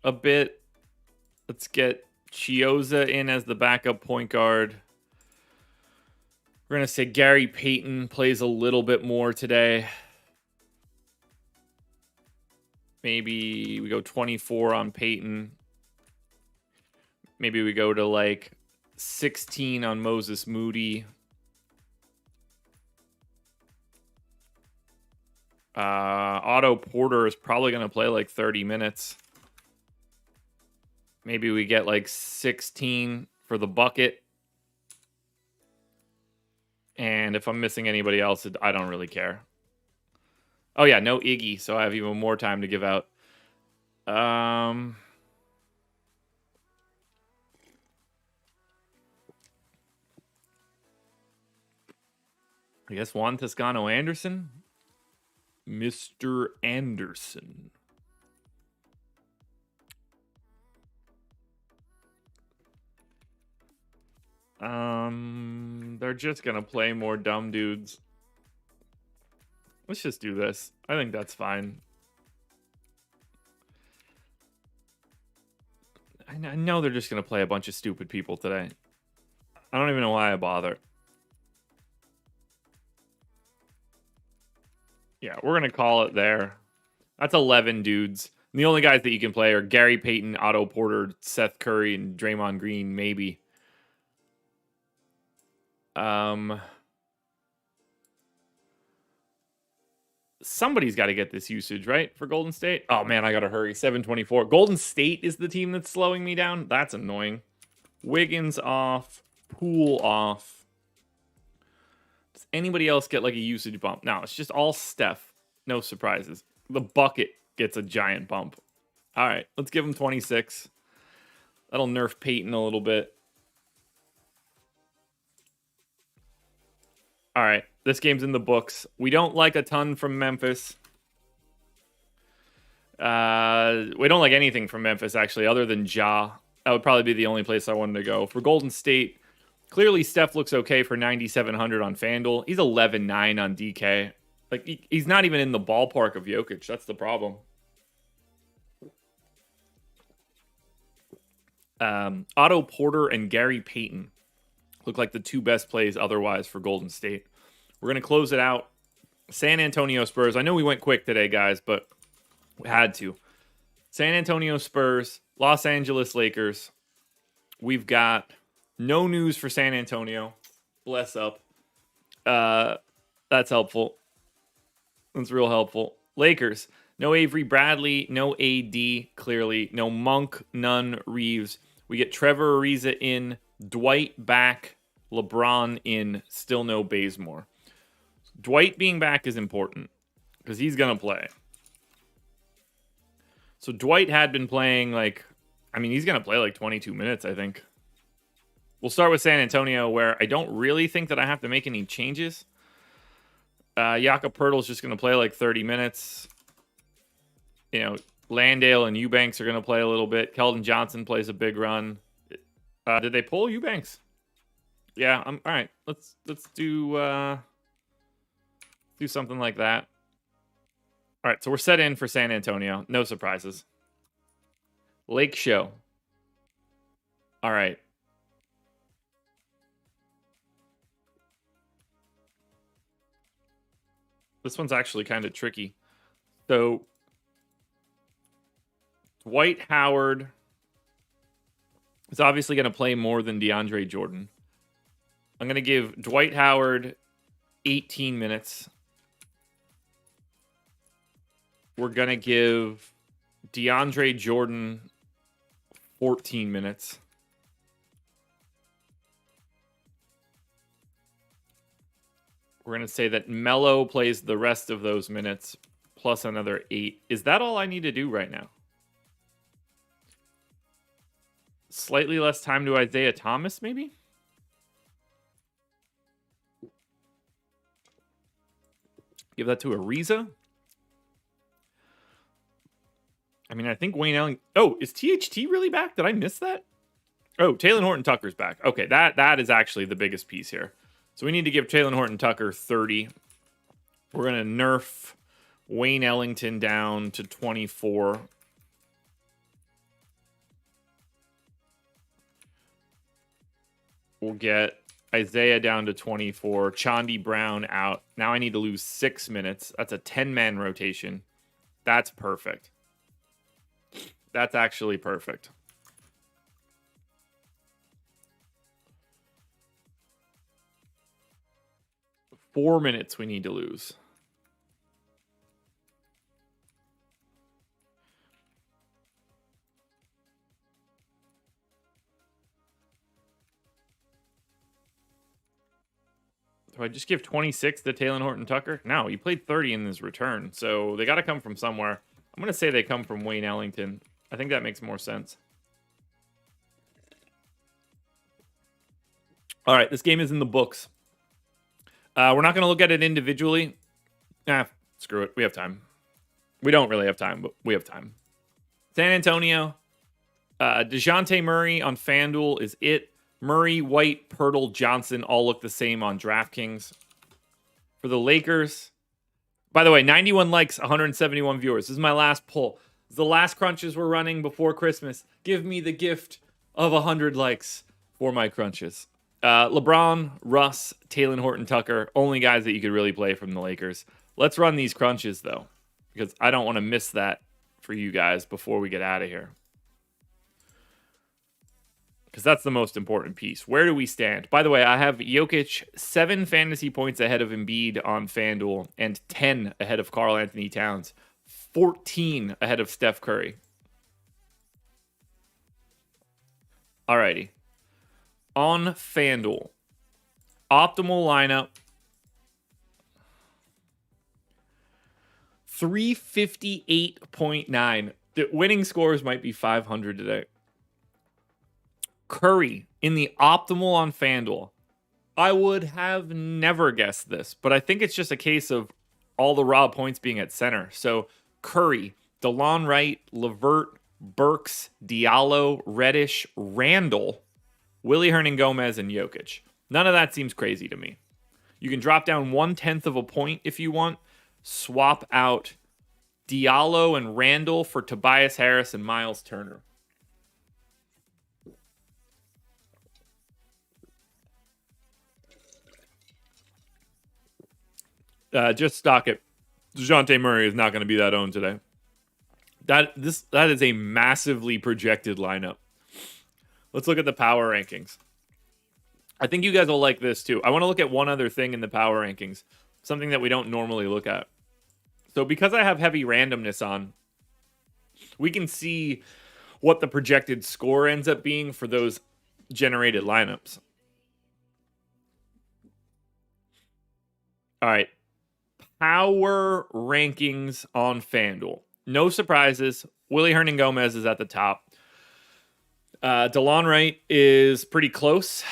S1: a bit. Let's get Chioza in as the backup point guard. We're going to say Gary Payton plays a little bit more today. Maybe we go 24 on Payton. Maybe we go to like 16 on Moses Moody. Otto Porter is probably going to play like 30 minutes. Maybe we get like 16 for the bucket. And if I'm missing anybody else, I don't really care. Oh, yeah, no Iggy, so I have even more time to give out. I guess Juan Toscano Anderson? Mr. Anderson. They're just gonna play more dumb dudes. Let's just do this. I think that's fine. I know they're just gonna play a bunch of stupid people today. I don't even know why I bother. Yeah, we're gonna call it there. That's 11 dudes. And the only guys that you can play are Gary Payton, Otto Porter, Seth Curry, and Draymond Green, maybe. Somebody's got to get this usage, right, for Golden State? Oh, man, I got to hurry. 7:24. Golden State is the team that's slowing me down. That's annoying. Wiggins off. Poole off. Does anybody else get, like, a usage bump? No, it's just all Steph. No surprises. The bucket gets a giant bump. All right, let's give him 26. That'll nerf Peyton a little bit. All right, this game's in the books. We don't like a ton from Memphis. We don't like anything from Memphis, actually, other than Ja. That would probably be the only place I wanted to go. For Golden State, clearly Steph looks okay for 9,700 on FanDuel. He's 11.9 on DK. Like, he's not even in the ballpark of Jokic. That's the problem. Otto Porter and Gary Payton look like the two best plays otherwise for Golden State. We're going to close it out. San Antonio Spurs. I know we went quick today, guys, but we had to. San Antonio Spurs, Los Angeles Lakers. We've got no news for San Antonio. Bless up. That's helpful. That's real helpful. Lakers. No Avery Bradley, no AD, clearly. No Monk, none Reeves. We get Trevor Ariza in, Dwight back, LeBron in, still no Bazemore. Dwight being back is important because he's going to play. So Dwight had been playing he's going to play like 22 minutes, I think. We'll start with San Antonio, where I don't really think that I have to make any changes. Jakob Poeltl's just going to play like 30 minutes. You know, Landale and Eubanks are going to play a little bit. Keldon Johnson plays a big run. Did they pull Eubanks? Yeah, all right. Let's do something like that. All right, so we're set in for San Antonio. No surprises. Lake Show. All right. This one's actually kind of tricky. So Dwight Howard is obviously going to play more than DeAndre Jordan. I'm going to give Dwight Howard 18 minutes. We're going to give DeAndre Jordan 14 minutes. We're going to say that Melo plays the rest of those minutes plus another 8. Is that all I need to do right now? Slightly less time to Isaiah Thomas, maybe? Give that to Ariza? I mean, I think Wayne Ellington... Oh, is THT really back? Did I miss that? Oh, Taylor Horton-Tucker's back. Okay, that is actually the biggest piece here. So we need to give Taylor Horton-Tucker 30. We're going to nerf Wayne Ellington down to 24. We'll get Isaiah down to 24. Chandi Brown out. Now I need to lose 6 minutes. That's a 10-man rotation. That's perfect. That's actually perfect. Four minutes we need to lose. Do I just give 26 to Taylor Horton-Tucker? No, he played 30 in his return, so they got to come from somewhere. I'm going to say they come from Wayne Ellington. I think that makes more sense. All right, this game is in the books. We're not going to look at it individually. Screw it. We have time. We don't really have time, but we have time. San Antonio. DeJounte Murray on FanDuel is it. Murray, White, Pirtle, Johnson all look the same on DraftKings. For the Lakers, by the way, 91 likes, 171 viewers. This is my last poll. This is the last crunches we're running before Christmas. Give me the gift of 100 likes for my crunches. LeBron, Russ, Talen Horton-Tucker, only guys that you could really play from the Lakers. Let's run these crunches, though, because I don't want to miss that for you guys before we get out of here. Because that's the most important piece. Where do we stand? By the way, I have Jokic 7 fantasy points ahead of Embiid on FanDuel and 10 ahead of Karl Anthony Towns, 14 ahead of Steph Curry. Alrighty. On FanDuel, optimal lineup, 358.9. The winning scores might be 500 today. Curry in the optimal on FanDuel. I would have never guessed this, but I think it's just a case of all the raw points being at center. So Curry, DeLon Wright, LeVert, Burks, Diallo, Reddish, Randall, Willie Hernan-Gomez, and Jokic. None of that seems crazy to me. You can drop down 1/10 of a point if you want. Swap out Diallo and Randall for Tobias Harris and Miles Turner. Just stock it. DeJounte Murray is not going to be that owned today. That is a massively projected lineup. Let's look at the power rankings. I think you guys will like this too. I want to look at one other thing in the power rankings, something that we don't normally look at. So because I have heavy randomness on, we can see what the projected score ends up being for those generated lineups. All right. Power rankings on FanDuel. No surprises. Willie Hernan-Gomez is at the top. DeLon Wright is pretty close,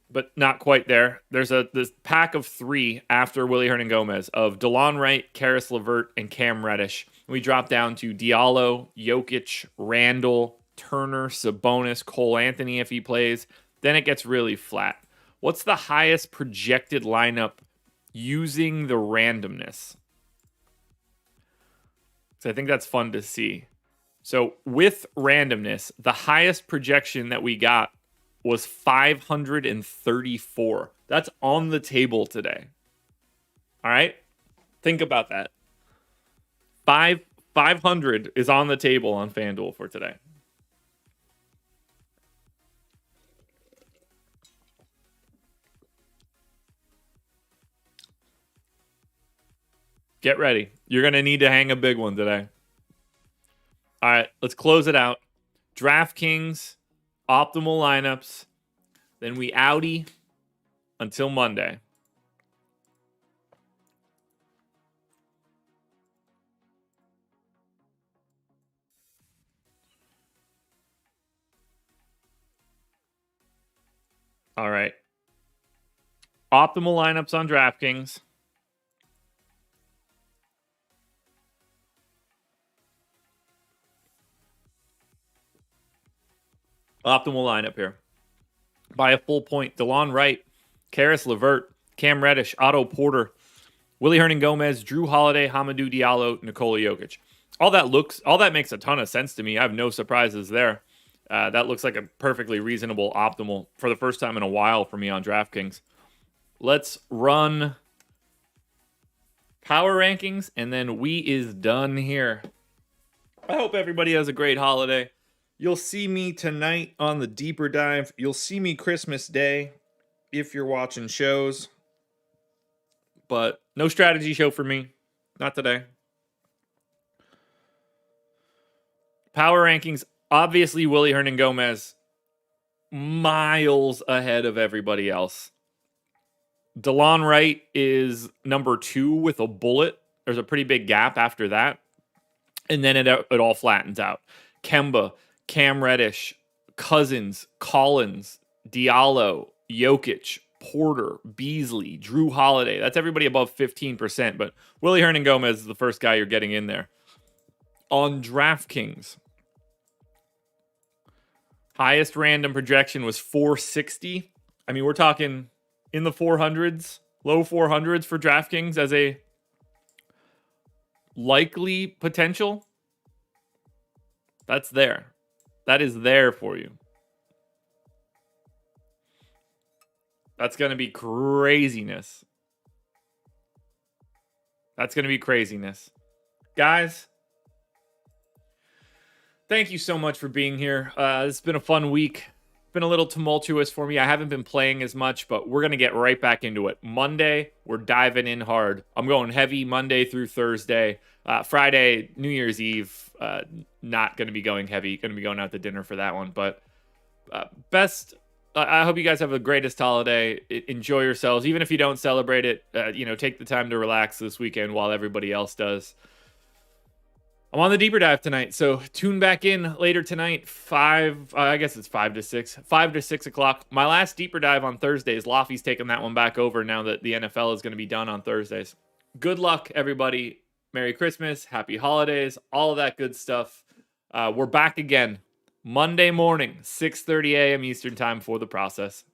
S1: but not quite there. There's this pack of 3 after Willie Hernan-Gomez of DeLon Wright, Karis LeVert, and Cam Reddish. We drop down to Diallo, Jokic, Randall, Turner, Sabonis, Cole Anthony if he plays. Then it gets really flat. What's the highest projected lineup using the randomness? So I think that's fun to see. So with randomness, the highest projection that we got was 534. That's on the table today. All right? Think about that. 500 is on the table on FanDuel for today. Get ready. You're going to need to hang a big one today. All right, let's close it out. DraftKings, optimal lineups. Then we outie until Monday. All right. Optimal lineups on DraftKings. Optimal lineup here. By a full point, DeLon Wright, Karis LeVert, Cam Reddish, Otto Porter, Willie Hernan-Gomez, Drew Holiday, Hamidou Diallo, Nikola Jokic. All that makes a ton of sense to me. I have no surprises there. That looks like a perfectly reasonable optimal for the first time in a while for me on DraftKings. Let's run power rankings, and then we is done here. I hope everybody has a great holiday. You'll see me tonight on the Deeper Dive. You'll see me Christmas Day if you're watching shows. But no strategy show for me. Not today. Power rankings. Obviously, Willie Hernan-Gomez miles ahead of everybody else. DeLon Wright is number 2 with a bullet. There's a pretty big gap after that. And then it all flattens out. Kemba, Cam Reddish, Cousins, Collins, Diallo, Jokic, Porter, Beasley, Drew Holiday. That's everybody above 15%, but Willie Hernan-Gomez is the first guy you're getting in there. On DraftKings, Highest random projection was 460. I mean, we're talking in the 400s, low 400s for DraftKings as a likely potential. That's there. That is there for you. That's going to be craziness. That's going to be craziness. Guys, thank you so much for being here. It's been a fun week. Been a little tumultuous for me. I haven't been playing as much, but we're going to get right back into it. Monday, we're diving in hard. I'm going heavy Monday through Thursday. Friday, New Year's Eve, not going to be going heavy. Going to be going out to dinner for that one. But I hope you guys have the greatest holiday. Enjoy yourselves. Even if you don't celebrate it, take the time to relax this weekend while everybody else does. I'm on the deeper dive tonight, so tune back in later tonight. 5 to 6 o'clock. My last deeper dive on Thursdays. Laffy's taking that one back over now that the NFL is going to be done on Thursdays. Good luck, everybody. Merry Christmas, Happy Holidays, all of that good stuff. We're back again Monday morning, 6:30 a.m. Eastern time for the process.